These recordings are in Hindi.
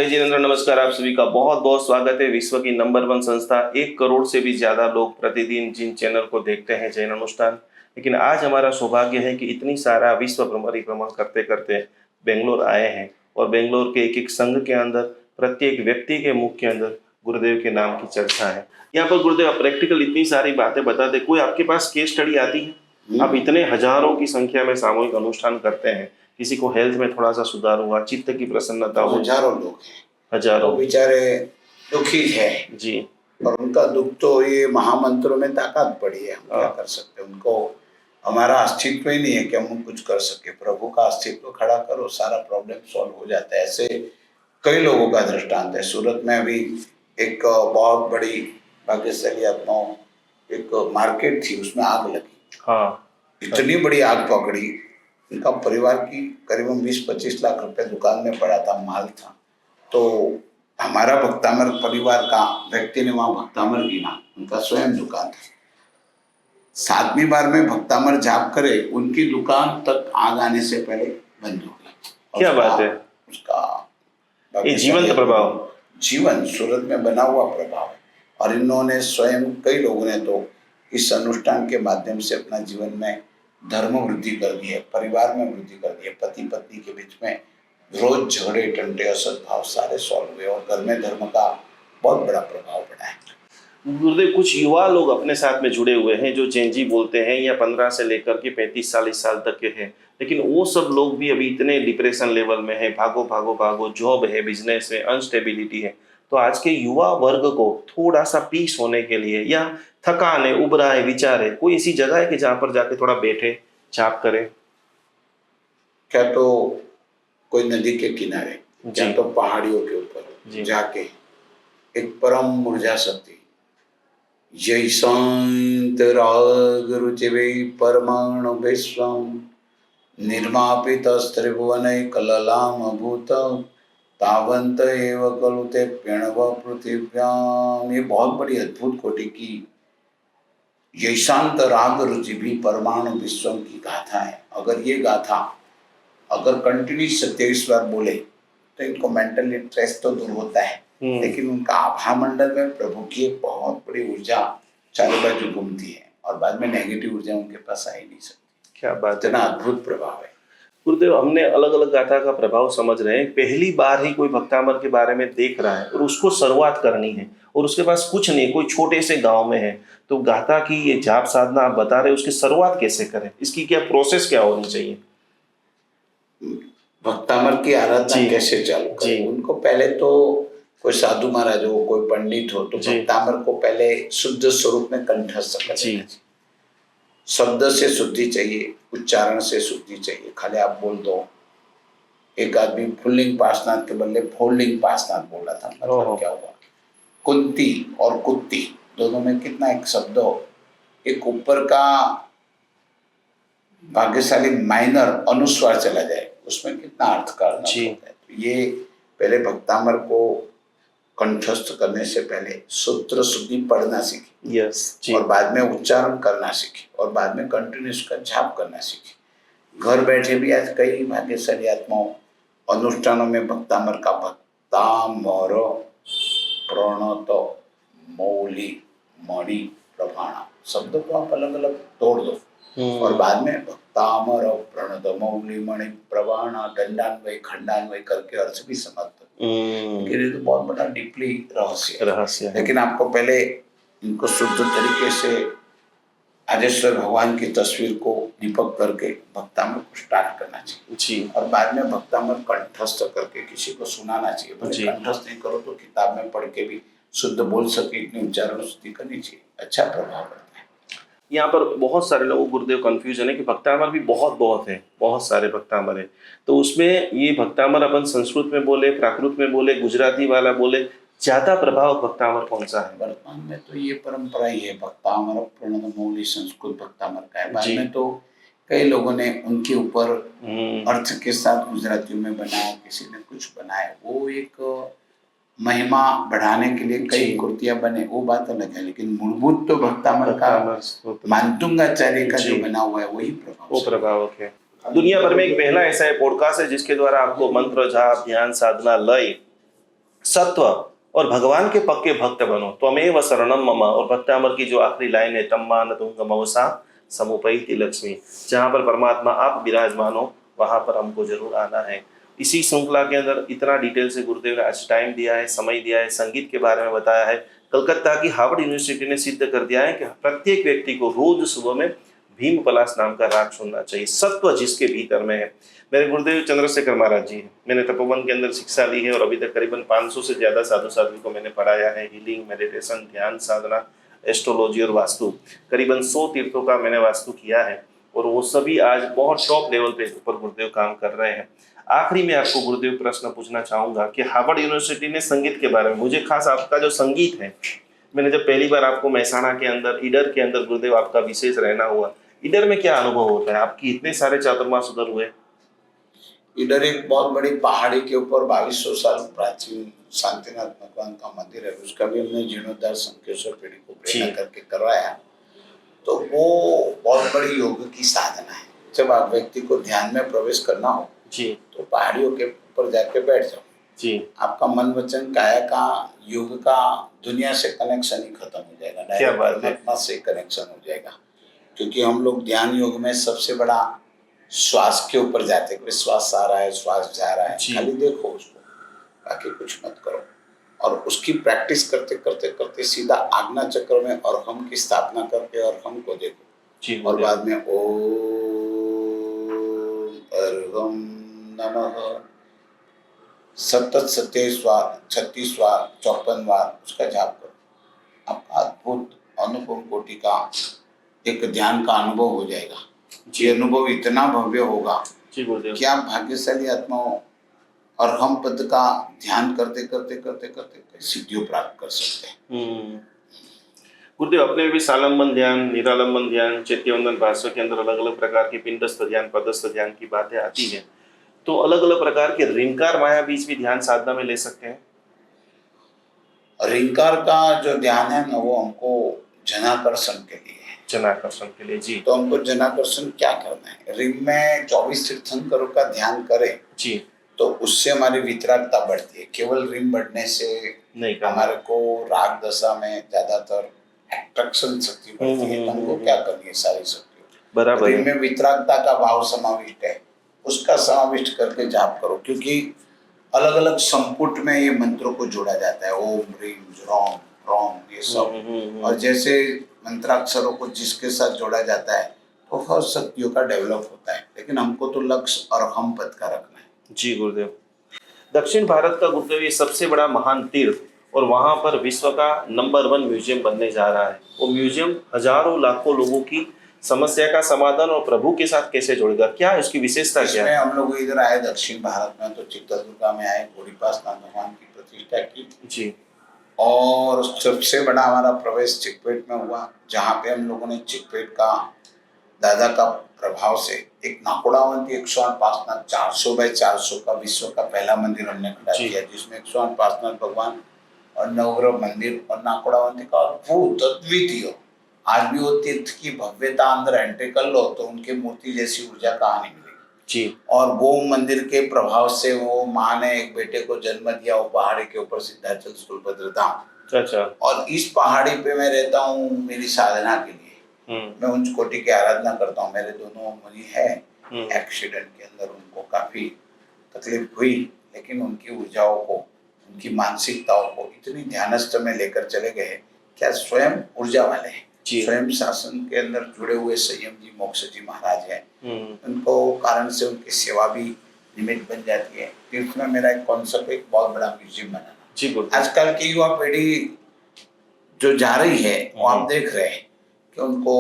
जय जिनेंद्र, नमस्कार। आप सभी का बहुत बहुत स्वागत है। विश्व की नंबर 1 संस्था 1 करोड़ से भी ज्यादा लोग प्रतिदिन जिन चैनल को देखते हैं, जैन अनुष्ठान। लेकिन आज हमारा सौभाग्य है कि इतनी सारा विश्व परिभ्रमण करते करते बेंगलोर आए हैं और बेंगलोर के एक एक संघ के अंदर प्रत्येक व्यक्ति के मुख के अंदर गुरुदेव के नाम की चर्चा है। यहाँ पर गुरुदेव आप प्रैक्टिकल इतनी सारी बातें बताते, कोई आपके पास केस स्टडी आती है? आप इतने हजारों की संख्या में सामूहिक अनुष्ठान करते हैं, किसी को हेल्थ में थोड़ा सा सुधार हुआ, चित्त की प्रसन्नता हो, हजारों लोग हैं, हजारों तो बेचारे दुखी है जी। और उनका दुख तो ये महामंत्रों में ताकत पड़ी है। हम क्या कर सकते हैं? उनको हमारा अस्तित्व ही नहीं है कि हम कुछ कर सके। प्रभु का अस्तित्व खड़ा करो, सारा प्रॉब्लम सॉल्व हो जाता है। ऐसे कई लोगों का दृष्टांत है। सूरत में अभी एक बहुत बड़ी भाग्यशाली आत्माओं एक मार्केट थी, उसमें आग लगी। हाँ, इतनी बड़ी आग पकड़ी, उनका परिवार की करीबन 20-25 लाख रुपए दुकान में पड़ा था, माल था। तो हमारा भक्तामर परिवार का व्यक्ति ने वहां भक्तामर गिना, उनका स्वयं दुकान था। 7वीं बार में भक्तामर जाप करे, उनकी दुकान तक आग आने से पहले बंद हो गई। क्या बात है! उसका ये जीवंत प्रभाव, जीवन सूरत में बना हुआ प्रभाव है। और इन्होंने स्वयं, कई लोगों ने तो इस अनुष्ठान के माध्यम से अपना जीवन में धर्म वृद्धि कर दी है, परिवार में वृद्धि कर दी है। पति पत्नी के बीच में रोज झगड़े टंटे असद्भाव सारे सॉल्व हुए और घर में धर्म का बहुत बड़ा प्रभाव पड़ा है। गुरुदेव कुछ युवा लोग अपने साथ में जुड़े हुए हैं जो जेनजी बोलते हैं, या 15 से लेकर के 35-40 साल तक के हैं, लेकिन वो सब लोग भी अभी इतने डिप्रेशन लेवल में है, भागो भागो भागो, जॉब है, बिजनेस है, अनस्टेबिलिटी है। तो आज के युवा वर्ग को थोड़ा सा पीस होने के लिए, या थकान है, उबरा है, विचार है, कोई ऐसी जगह है कि जहाँ पर जाके थोड़ा बैठे, जाप करे? क्या तो कोई नदी के किनारे, या तो पहाड़ियों के ऊपर जाके एक परम ऊर्जा शक्ति, जय शांत राग रुचिवे परमाणु विश्वम निर्मापित त्रिभुवन कललाम भूत तावंत एव कलुते प्रणव पृथिव्याम। ये बहुत बड़ी अद्भुत कोटि की ये शांत राग रुचि भी परमाणु विश्वम की गाथा है। अगर ये गाथा अगर कंटिन्यू 27 बार बोले तो इनको मेंटली स्ट्रेस तो दूर होता है, लेकिन उनका आभा मंडल में प्रभु की एक बहुत बड़ी ऊर्जा चारों बाजू घूमती है और बाद में नेगेटिव ऊर्जा उनके पास आ ही नहीं सकती। क्या बात, इतना अद्भुत प्रभाव है। गुरुदेव, हमने अलग अलग गाथा का प्रभाव समझ रहे हैं। पहली बार ही कोई भक्तामर के बारे में देख रहा है और उसको शुरुआत करनी है और उसके पास कुछ नहीं, कोई छोटे से गांव में है, तो गाथा की ये जाप साधना आप बता रहे, उसकी शुरुआत कैसे करें? इसकी क्या प्रोसेस क्या होनी चाहिए? भक्तामर की आराधना कैसे चालू करें? उनको पहले तो कोई साधु महाराज हो, कोई पंडित हो, तो भक्तामर को पहले शुद्ध स्वरूप में कंठस्थ करना। शब्द से शुद्धि चाहिए, उच्चारण से शुद्धि चाहिए। खाली आप बोल दो। एक आदमी फुल्लिंग पार्श्वनाथ के बदले फोल्डिंग पार्श्वनाथ बोल रहा था, मतलब क्या हुआ? कुंती और कुत्ती दोनों में कितना एक शब्द हो, एक ऊपर का भाग्यशाली माइनर अनुस्वार चला जाए, उसमें कितना अर्थ का होता है। तो ये पहले भक्तामर को कंठस्थ करने से पहले सूत्र शुद्धि पढ़ना सीखे, और बाद में उच्चारण करना सीखे, और बाद में कंटिन्यूस का जाप करना सीखे। घर बैठे भी आज कई भाग्यशाली आत्माओं अनुष्ठानों में भक्तामर का भक्तामर प्रणत मौली मणि प्रभाणा शब्दों को आप अलग अलग तोड़ दो और बाद में भक्तामर प्रणत मौली मणि प्रभाणा दंडान्वय खंडान्वय करके अर्थ भी समझ दो। ये तो बहुत बड़ा डीपली रहस्य है। लेकिन आपको पहले इनको शुद्ध तरीके से आदेश्वर भगवान की तस्वीर को दीपक करके भक्तामर को स्टार्ट करना चाहिए और बाद में भक्तामर कंठस्थ करके किसी को सुनाना चाहिए। कंठस्थ नहीं करो तो किताब में पढ़ के भी शुद्ध बोल सके, इतनी उच्चारण शुद्धि करनी चाहिए, अच्छा प्रभाव पड़ता है। यहाँ पर बहुत सारे लोगों गुरुदेव कंफ्यूजन है कि भक्तामर भी बहुत है, बहुत सारे भक्तामर है, तो उसमें ये भक्तामर अपन संस्कृत में बोले, प्राकृत में बोले, गुजराती वाला बोले, ज्यादा प्रभाव भक्तामर कौन सा है? वर्तमान में तो ये परंपरा ही है, भक्तामर प्रणत मौली संस्कृत भक्तामर का है। बाद में तो कई लोगों ने उनके ऊपर अर्थ के साथ गुजराती में बनाया, किसी ने कुछ बनाया, वो एक महिमा बढ़ाने के लिए कई कृतियां बने, वो बात अलग है। लेकिन मूलभूत तो भक्तामर का मानतुंगाचार्य का जो बना हुआ है वही प्रभावक है। दुनिया भर में एक पहला ऐसा है पॉडकास्ट है जिसके द्वारा आपको मंत्र, जाप, ध्यान, साधना, लय सत्व और भगवान के पक्के भक्त बनो, त्वमेव शरणम मम। और भक्तामर की जो आखिरी लाइन है, तम्मा न तुम मवसा समुपैति लक्ष्मी, जहाँ पर परमात्मा आप विराजमान हो वहाँ पर हमको जरूर आना है। इसी श्रृंखला के अंदर इतना डिटेल से गुरुदेव ने आज टाइम दिया है, समय दिया है, संगीत के बारे में बताया है। कलकत्ता की हार्वर्ड यूनिवर्सिटी ने सिद्ध कर दिया है कि प्रत्येक व्यक्ति को रोज सुबह में भीम पलाश नाम का राग सुनना चाहिए, सत्व जिसके भीतर में है। मेरे गुरुदेव चंद्रशेखर महाराज जी हैं। मैंने तपोवन के अंदर शिक्षा ली है और अभी तक करीबन 500 से ज़्यादा साधु साध्वी को मैंने पढ़ाया है। हीलिंग, मेडिटेशन, ध्यान साधना, एस्ट्रोलॉजी और वास्तु, करीबन 100 तीर्थों का मैंने वास्तु किया है और वो सभी आज बहुत टॉप लेवल पे ऊपर गुरुदेव काम कर रहे हैं। आखिरी में आपको गुरुदेव प्रश्न पूछना चाहूंगा कि हार्वर्ड यूनिवर्सिटी ने संगीत के बारे में, मुझे खास आपका जो संगीत है, मैंने जब पहली बार आपको महसाणा के अंदर ईडर के अंदर गुरुदेव आपका विशेष रहना हुआ, ईडर में क्या अनुभव होता है? आपकी इतने सारे चातुर्मास उधर हुए। इधर एक बहुत बड़ी पहाड़ी के ऊपर 2200 साल प्राचीन शांतिनाथ भगवान का मंदिर है, उसका भी हमने जीर्णोद्धार संकेश्वर पीढ़ी को प्रेरणा करके करवाया। तो वो बहुत बड़ी योग की साधना है। जब आप व्यक्ति को ध्यान में प्रवेश करना हो जी, तो पहाड़ियों के ऊपर जाके बैठ जाओ जी, आपका मन वचन काया का योग का दुनिया से कनेक्शन ही खत्म हो जाएगा, क्या बात है। परमात्मा से कनेक्शन हो जाएगा। क्योंकि हम लोग ध्यान योग में सबसे बड़ा श्वास के ऊपर जाते हैं, श्वास आ रहा है, श्वास जा रहा है, खाली देखो उसको, बाकी कुछ मत करो। और उसकी प्रैक्टिस करते करते करते सीधा आज्ञा चक्र में और हम की स्थापना करके और हम को देखो, और बाद में ओम अर्हम नमः सतत 37 बार 36 बार 54 बार उसका जाप करो। आपका अद्भुत अनुपम कोटि का एक ध्यान का अनुभव हो जाएगा। ये अनुभव इतना भव्य होगा कि आप भाग्यशाली आत्मा हो और हम पद का ध्यान करते करते करते करते सिद्धियों प्राप्त कर सकते हैं। गुरुदेव, अपने भी सालंबन ध्यान, निरालंबन ध्यान, चैत्यवंदन भाष्य के अंदर अलग अलग प्रकार के पिंडस्थ ध्यान, पदस्थ ध्यान की बातें आती है, तो अलग अलग प्रकार के रिंकार माया बीज भी ध्यान साधना में ले सकते हैं। रिंकार का जो ध्यान है ना, वो हमको जनाकर्षण के लिए है। जनाकर्षण के लिए, जी। तो हमको जनाकर्षण क्या करना है? रिंग में 24 तीर्थंकरों का ध्यान करें जी, तो उससे हमारी वितरागता बढ़ती है। केवल रिंग बढ़ने से नहीं, हमारे को राग दशा में ज्यादातर अट्रैक्शन शक्ति बढ़ती है। हमको क्या करनी है? सारी शक्ति बराबर। रिंग में वितरागता का भाव समाविष्ट है, उसका समाविष्ट करके जाप करो। क्योंकि अलग अलग संपुट में ये मंत्रों को जोड़ा जाता है, ओम ह्रीम रोम रोम, ये सब। और जैसे मंत्राक्षरों को जिसके साथ जोड़ा जाता है तो हर शक्तियों का डेवलप होता है। लेकिन हमको तो लक्ष्य और हम पद का रखना है। जी गुरुदेव। दक्षिण भारत का गुरुदेव ये सबसे बड़ा महान तीर्थ और वहाँ पर विश्व का नंबर 1 म्यूजियम बनने जा रहा है। वो म्यूजियम हजारों लाखों लोगों की समस्या का समाधान और प्रभु के साथ कैसे जोड़ेगा, क्या है उसकी विशेषता? क्या है? हम लोग इधर आए दक्षिण भारत में तो चित्रदुर्गा में आए, घोड़ीपासनाथ भगवान की प्रतिष्ठा की जी। और सबसे बड़ा हमारा प्रवेश चिकपेट में हुआ, जहाँ पे हम लोगों ने चिकपेट का दादा का प्रभाव से एक नाकोड़ावंती 108 पासनाथ 400 बाय 400 का विश्व का पहला मंदिर हमने खड़ा किया, जिसमें 108 पासनाथ भगवान और नवग्रह मंदिर और नाकोड़ावंती का अद्भुत अद्वितीय। आज भी वो तीर्थ की भव्यता अंदर एंट्री कर लो तो उनकी मूर्ति जैसी ऊर्जा कहाँ नहीं मिलेगी जी। और वो मंदिर के प्रभाव से वो माँ ने एक बेटे को जन्म दिया, वो पहाड़ी के ऊपर सिद्धाचल स्थूलभद्र धाम। अच्छा। और इस पहाड़ी पे मैं रहता हूँ मेरी साधना के लिए। मैं उच्च कोटि की आराधना करता हूँ। मेरे दोनों मुनि है, एक्सीडेंट के अंदर उनको काफी तकलीफ हुई, लेकिन उनकी ऊर्जाओं को, उनकी मानसिकताओं को इतनी ध्यानस्थ में लेकर चले गए, क्या स्वयं ऊर्जा वाले हैं, स्वयं शासन के अंदर जुड़े हुए संयम जी मोक्ष जी महाराज है। उनको कारण से उनकी सेवा भी निमित्त बन जाती है। तीर्थ में मेरा एक कॉन्सेप्ट, एक बहुत बड़ा म्यूजियम बनाना। आजकल की युवा पीढ़ी जो जा रही है वो आप देख रहे हैं कि उनको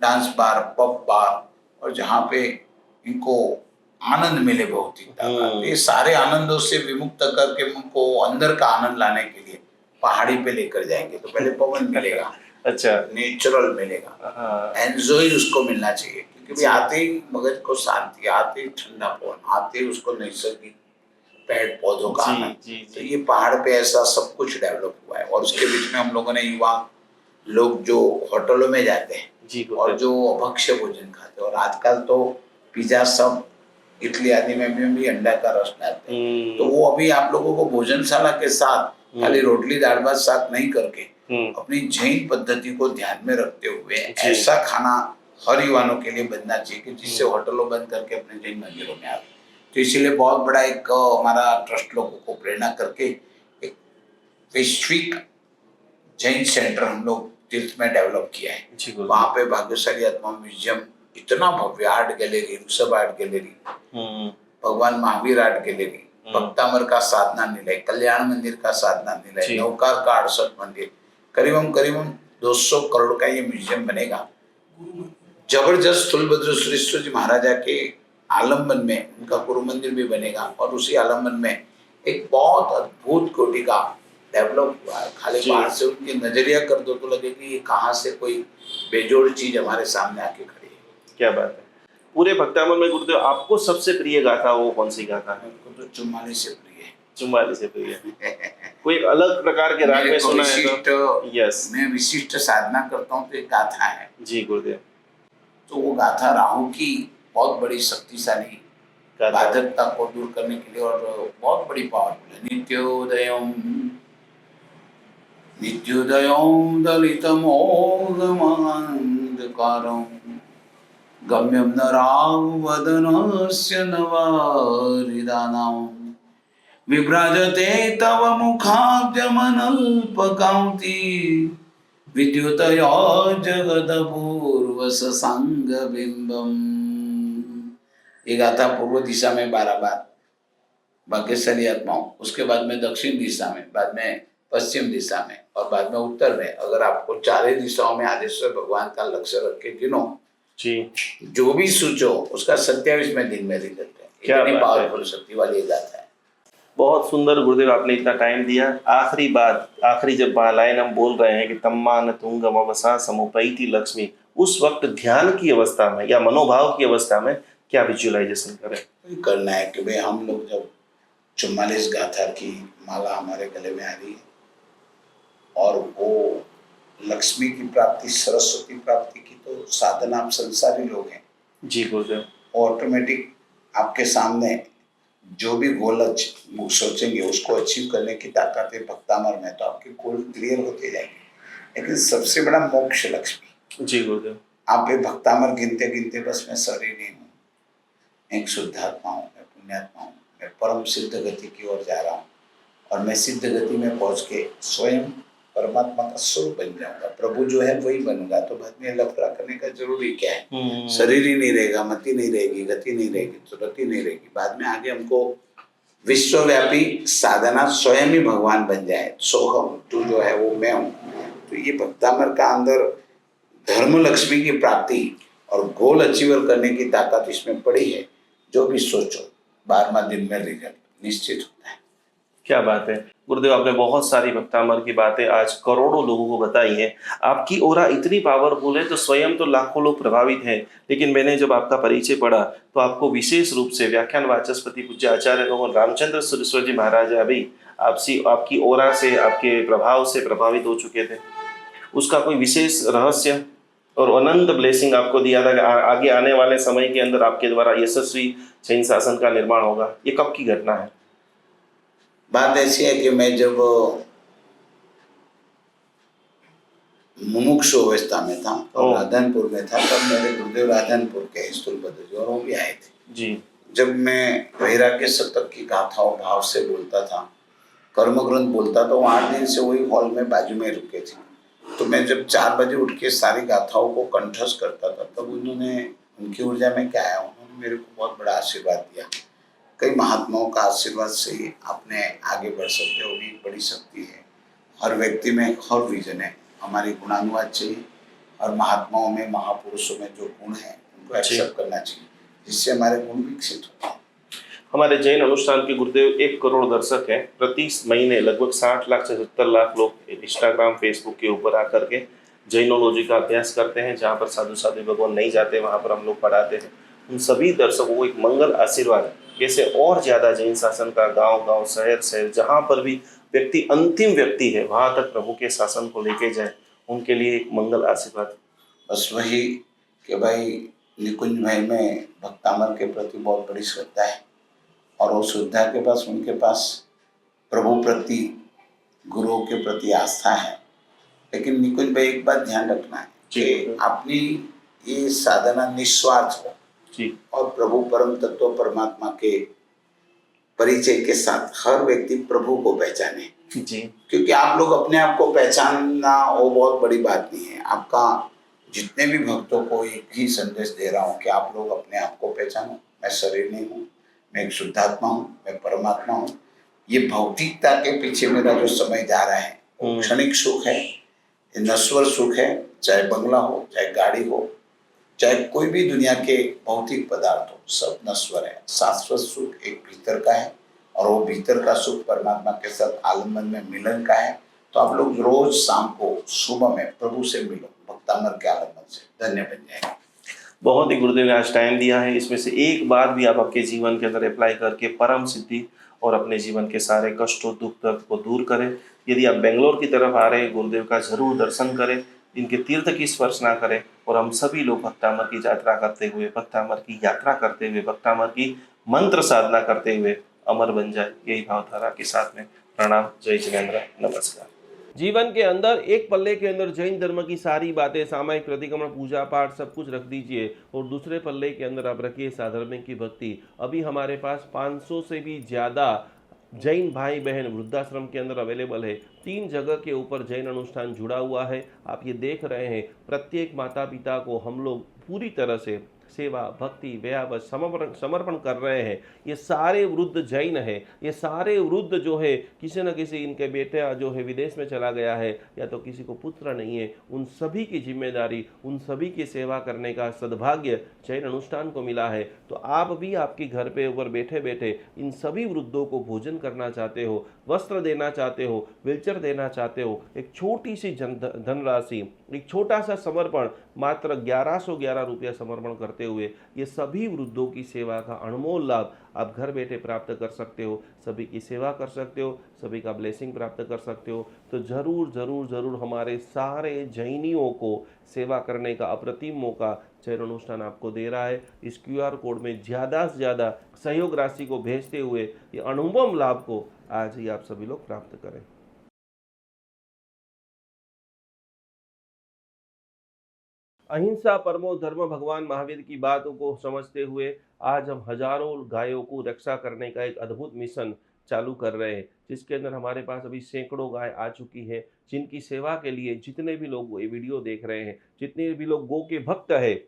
डांस बार, पब बार और जहाँ पे इनको आनंद मिले भौतिकता, ये सारे आनंदों से विमुक्त करके उनको अंदर का आनंद लाने के लिए पहाड़ी पे लेकर जाएंगे। तो पहले पवन मिलेगा, अच्छा, नेचुरल मिलेगा, एंजॉय उसको मिलना चाहिए। क्योंकि आते ही मगज को शांति, आते ही ठंडा पवन, आते ही उसको नैसर्गिक पेड़ पौधों का आनंद। तो ये पहाड़ पे ऐसा सब कुछ डेवलप हुआ है। और उसके बीच में हम लोगों ने युवा लोग जो होटलों में जाते हैं और जो अभक्ष्य भोजन खाते हैं, और आजकल तो पिज्जा सब इडली आदि में भी अंडा का रस डालते हैं। तो वो अभी आप लोगों को भोजनशाला के साथ खाली रोटली दाल भात साग नहीं करके अपनी जैन पद्धति को ध्यान में रखते हुए ऐसा खाना हर युवाओं के लिए बनना चाहिए कि जिससे होटलों बंद करके अपने जैन मंदिरों में आए। तो इसीलिए बहुत बड़ा एक हमारा ट्रस्ट लोगों को प्रेरणा करके एक वैश्विक जैन सेंटर हम लोग तीर्थ में डेवलप किया है। वहाँ पे भाग्यशाली आत्मा म्यूजियम, इतना भव्य art gallery, Rishabh art gallery, भगवान महावीर आर्ट गैलरी, भक्तामर का साधना निलय, कल्याण मंदिर का साधना निलय, नौकार का 68 मंदिर, करीबन 200 करोड़ का ये म्यूजियम बनेगा। जबरदस्त तुलभद्र सुरेश्वर जी महाराजा के आलम्बन में उनका गुरु मंदिर भी बनेगा और उसी आलम्बन में एक बहुत अद्भुत कोटि का डेवलप हुआ है। खाली बाहर से उनकी नजरिया कर दो तो लगे कि ये कहाँ से कोई बेजोड़ चीज हमारे सामने आके खड़ी है। क्या बात है। पूरे भक्तामल में गुरुदेव आपको सबसे प्रिय गाथा वो कौन सी गाथा है? तो चुम्माली से प्रिय है। चुम्माली से प्रिय है। कोई अलग प्रकार के राग में सुना है तो? यस, मैं विशिष्ट साधना करता हूँ तो एक गाथा है जी गुरुदेव। तो वो गाथा राहु की बहुत बड़ी शक्तिशाली बाधकता को दूर करने के लिए और बहुत बड़ी पावरफुल है। नित्योदयं दलितमोघमान्धकारं गम्यं न रावदनस्य नवारिदानां विभ्राजते तव मुखाब्जमनल्पकान्ति विद्युतया जगदपूर्वसंगबिम्बम्। ये गाथा पूर्व दिशा में 12 बार भाग्यशाली आत्माओं, उसके बाद में दक्षिण दिशा में, बाद में पश्चिम दिशा में और बाद में उत्तर में। अगर आपको चारे दिशाओं में आदेश्वर भगवान का लक्ष्य रख के गिनो जी, जो भी सोचो उसका 27वें दिन में रिजल्ट है। इतनी पावरफुल शक्ति वाली गाथा है। बहुत सुंदर गुरुदेव, आपने इतना टाइम दिया। आखिरी जब लाइन हम बोल रहे हैं कि तम्मान तुंगम अवसा समुपैति लक्ष्मी, उस वक्त ध्यान की अवस्था में या मनोभाव की अवस्था में क्या विजुअलाइजेशन करें? करना है कि भाई हम लोग जब 44 गाथा की माला हमारे गले में आ रही है और वो लक्ष्मी की प्राप्ति, सरस्वती प्राप्ति की तो साधना आप संसारी लोग हैं जी गुरुदेव, ऑटोमेटिक आपके सामने जो भी गोल सोचेंगे उसको अचीव करने की ताकत है भक्तामर में, तो आपके गोल क्लियर होते जाएंगे। लेकिन सबसे बड़ा मोक्ष लक्ष्मी जी गुरुदेव। आप ये भक्तामर गिनते गिनते बस मैं शरीर नहीं हूँ, एक शुद्धात्मा हूँ, मैं पुण्यात्मा हूँ, मैं परम सिद्ध गति की ओर जा रहा हूँ और मैं सिद्ध गति में पहुंच के स्वयं परमात्मा का स्वरूप बन जाऊंगा, प्रभु जो है वही बनूंगा। तो बाद में लफड़ा करने का जरूरी क्या है? शरीर ही नहीं रहेगा, मति नहीं रहेगी, गति नहीं रहेगी, तो रति नहीं रहेगी। बाद में आगे हमको विश्वव्यापी साधना स्वयं ही भगवान बन जाए, सोहम तू जो है वो मैं हूँ। तो ये भक्तामर का अंदर धर्म लक्ष्मी की प्राप्ति और गोल अचीवर करने की ताकत इसमें पड़ी है। जो भी सोचो 12वां दिन में रिजल्ट निश्चित होता है। क्या बात है गुरुदेव, आपने बहुत सारी भक्तामर की बातें आज करोड़ों लोगों को बताई है। आपकी ओरा इतनी पावरफुल है तो स्वयं तो लाखों लोग प्रभावित हैं, लेकिन मैंने जब आपका परिचय पढ़ा तो आपको विशेष रूप से व्याख्यान वाचस्पति पूज्य आचार्य भगवान रामचंद्र सुरेश्वर जी महाराज भी आपकी ओरा से, आपके प्रभाव से प्रभावित हो चुके थे। उसका कोई विशेष रहस्य और अनंत ब्लेसिंग आपको दिया था कि आगे आने वाले समय के अंदर आपके द्वारा यशस्वी जैन शासन का निर्माण होगा। ये कब की घटना है? बात ऐसी है कि मैं जब मुमुक्षु अवस्था में था और राधनपुर में था, तब मेरे गुरुदेव राधनपुर के स्थूलभद्र जी और वो भी आए थे जी। जब मैं वैराग्य शतक की गाथाओं भाव से बोलता था, कर्म ग्रंथ बोलता था, वो 8 दिन से वही हॉल में बाजू में रुके थे। तो मैं जब 4 बजे उठ के सारी गाथाओं को कंठस्थ करता था, तब उन्होंने, उनकी ऊर्जा में क्या है, उन्होंने मेरे को बहुत बड़ा आशीर्वाद दिया। कई महात्माओं का आशीर्वाद से ही आपने आगे बढ़ सकते हो, भी बड़ी शक्ति है। हर व्यक्ति में हर विजन है, हमारी गुणानुवाद चाहिए और महात्माओं में, महापुरुषों में जो गुण है उनको एक्सेप्ट करना चाहिए, जिससे हमारे गुण विकसित होते हैं। हमारे जैन अनुष्ठान के गुरुदेव 1 करोड़ दर्शक हैं। प्रति महीने लगभग 60 लाख से 70 लाख लोग इंस्टाग्राम, फेसबुक के ऊपर आकर के जैनोलॉजी का अभ्यास करते हैं। जहाँ पर साधु साधु भगवान नहीं जाते वहाँ पर हम लोग पढ़ाते हैं। उन सभी दर्शकों को एक मंगल आशीर्वाद कैसे और ज़्यादा जैन शासन का गांव-गांव, शहर-शहर, जहाँ पर भी व्यक्ति अंतिम व्यक्ति है वहाँ तक प्रभु के शासन को लेके जाए, उनके लिए एक मंगल आशीर्वाद। बस वही कि भाई निकुंज भाई में भक्तामर के प्रति बहुत बड़ी श्रद्धा है और वो श्रद्धा के पास उनके पास प्रभु प्रति, गुरुओं के प्रति आस्था है। लेकिन निकुंज भाई एक बात ध्यान रखना है कि अपनी ये साधना निस्वार्थ हो और प्रभु परम तत्व परमात्मा के परिचय के साथ हर व्यक्ति प्रभु को पहचाने जी। क्योंकि आप लोग अपने आप को पहचानना वो बहुत बड़ी बात नहीं है। आपका जितने भी भक्तों को एक ही संदेश दे रहा हूँ कि आप लोग अपने आप को पहचानो। मैं शरीर नहीं हूँ, मैं एक शुद्धात्मा हूँ, मैं परमात्मा हूँ। ये भौतिकता के पीछे मेरा जो समय जा रहा है वो क्षणिक सुख है, ये नश्वर सुख है। चाहे बंगला हो, चाहे गाड़ी हो, चाहे कोई भी दुनिया के भौतिक पदार्थ हो, सब नश्वर है। शाश्वत सुख एक भीतर का है और वो भीतर का सुख परमात्मा के साथ आलिंगन में मिलन का है। तो आप लोग रोज शाम को सुबह में प्रभु से मिलो, भक्तामर के आलिंगन से, धन्य बन जाएगा। बहुत ही गुरुदेव ने आज टाइम दिया है, इसमें से एक बात भी आप आपके जीवन के अंदर अप्लाई करके परम सिद्धि और अपने जीवन के सारे कष्टों दुख दर्द को दूर करें। यदि आप बेंगलोर की तरफ आ रहे हैं, गुरुदेव का जरूर दर्शन करें, इनके तीर्थ की स्पर्श ना करें। और हम सभी लोग भक्तामर की यात्रा करते हुए, भक्तामर की यात्रा करते हुए, भक्तामर की मंत्र साधना करते हुए अमर बन जाए, यही भावधारा के साथ में प्रणाम। जय जिनेंद्र, नमस्कार। जीवन के अंदर एक पल्ले के अंदर जैन धर्म की सारी बातें, सामायिक प्रतिक्रमण, पूजा पाठ सब कुछ रख दीजिए और दूसरे पल्ले के अंदर आप रखिए साधर्मिक की भक्ति। अभी हमारे पास 500 से भी ज़्यादा जैन भाई बहन वृद्धाश्रम के अंदर अवेलेबल है। 3 जगह के ऊपर जैन अनुष्ठान जुड़ा हुआ है। आप ये देख रहे हैं, प्रत्येक माता पिता को हम लोग पूरी तरह से सेवा, भक्ति, व्याव समर्पण कर रहे हैं। ये सारे वृद्ध जैन है, ये सारे वृद्ध जो है किसी न किसी इनके बेटा जो है विदेश में चला गया है या तो किसी को पुत्र नहीं है, उन सभी की जिम्मेदारी, उन सभी की सेवा करने का सद्भाग्य जैन अनुष्ठान को मिला है। तो आप भी आपके घर पे ऊपर बैठे बैठे इन सभी वृद्धों को भोजन करना चाहते हो, वस्त्र देना चाहते हो, व्हीलचेयर देना चाहते हो, एक छोटी सी धनराशि, एक छोटा सा समर्पण, मात्र 1111 रुपया समर्पण करते हुए ये सभी वृद्धों की सेवा का अनमोल लाभ आप घर बैठे प्राप्त कर सकते हो। सभी की सेवा कर सकते हो, सभी का ब्लेसिंग प्राप्त कर सकते हो। तो जरूर जरूर जरूर हमारे सारे जैनियों को सेवा करने का अप्रतिम मौका जैन अनुष्ठान आपको दे रहा है। इस QR कोड में ज़्यादा से ज़्यादा सहयोग राशि को भेजते हुए ये अनुपम लाभ को आज ही आप सभी लोग प्राप्त करें। अहिंसा परमो धर्म भगवान महावीर की बातों को समझते हुए आज हम हजारों गायों को रक्षा करने का एक अद्भुत मिशन चालू कर रहे हैं, जिसके अंदर हमारे पास अभी सैकड़ों गाय आ चुकी है, जिनकी सेवा के लिए जितने भी लोग ये वीडियो देख रहे हैं, जितने भी लोग गौ के भक्त है,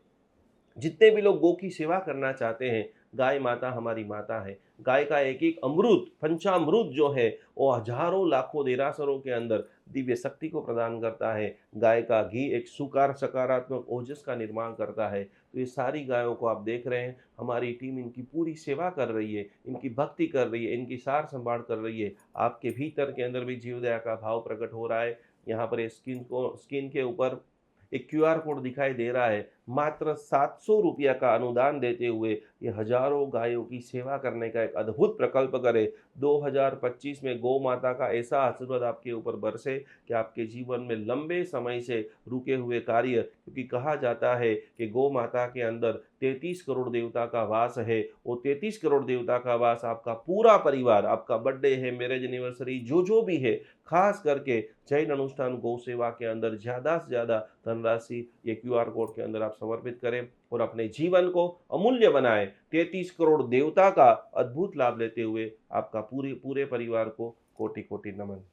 जितने भी लोग गौ की सेवा करना चाहते हैं, गाय माता हमारी माता है। गाय का एक एक अमृत, पंचामृत जो है वो हजारों लाखों देरासरों के अंदर दिव्य शक्ति को प्रदान करता है। गाय का घी एक सकारात्मक ओजस का निर्माण करता है। तो ये सारी गायों को आप देख रहे हैं, हमारी टीम इनकी पूरी सेवा कर रही है, इनकी भक्ति कर रही है, इनकी सार संभाल कर रही है। आपके भीतर के अंदर भी जीव दया का भाव प्रकट हो रहा है। यहाँ पर स्क्रीन के ऊपर एक QR कोड दिखाई दे रहा है। मात्र 700 रुपया का अनुदान देते हुए ये हजारों गायों की सेवा करने का एक अद्भुत प्रकल्प करें। 2025 में गौ माता का ऐसा आशीर्वाद आपके ऊपर बरसे कि आपके जीवन में लंबे समय से रुके हुए कार्य, क्योंकि कहा जाता है कि गौ माता के अंदर 33 करोड़ देवता का वास है। वो 33 करोड़ देवता का वास आपका पूरा परिवार, आपका बर्थडे है, मैरिज एनिवर्सरी, जो भी है, खास करके जैन अनुष्ठान गौ सेवा के अंदर ज़्यादा से ज़्यादा धनराशि ये QR कोड के अंदर आप समर्पित करें और अपने जीवन को अमूल्य बनाएं। 33 करोड़ देवता का अद्भुत लाभ लेते हुए आपका पूरे परिवार को कोटि कोटि नमन।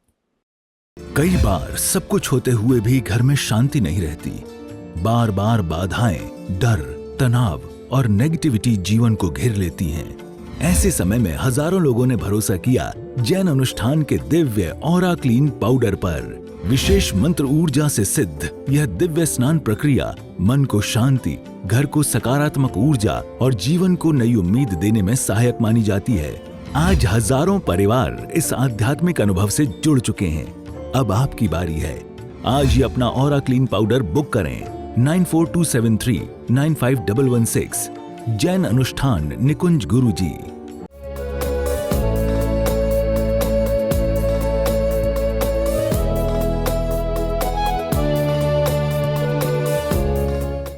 कई बार सब कुछ होते हुए भी घर में शांति नहीं रहती। बार बार बाधाएं, डर, तनाव और नेगेटिविटी जीवन को घेर लेती हैं। ऐसे समय में हजारों लोगों ने भरोसा किया जैन अनुष्ठान के दिव्य ऑरा क्लीन पाउडर पर। विशेष मंत्र ऊर्जा से सिद्ध यह दिव्य स्नान प्रक्रिया मन को शांति, घर को सकारात्मक ऊर्जा और जीवन को नई उम्मीद देने में सहायक मानी जाती है। आज हजारों परिवार इस आध्यात्मिक अनुभव से जुड़ चुके हैं। अब आपकी बारी है। आज ही अपना ऑरा क्लीन पाउडर बुक करें 9427395116। जैन अनुष्ठान निकुंज गुरुजी।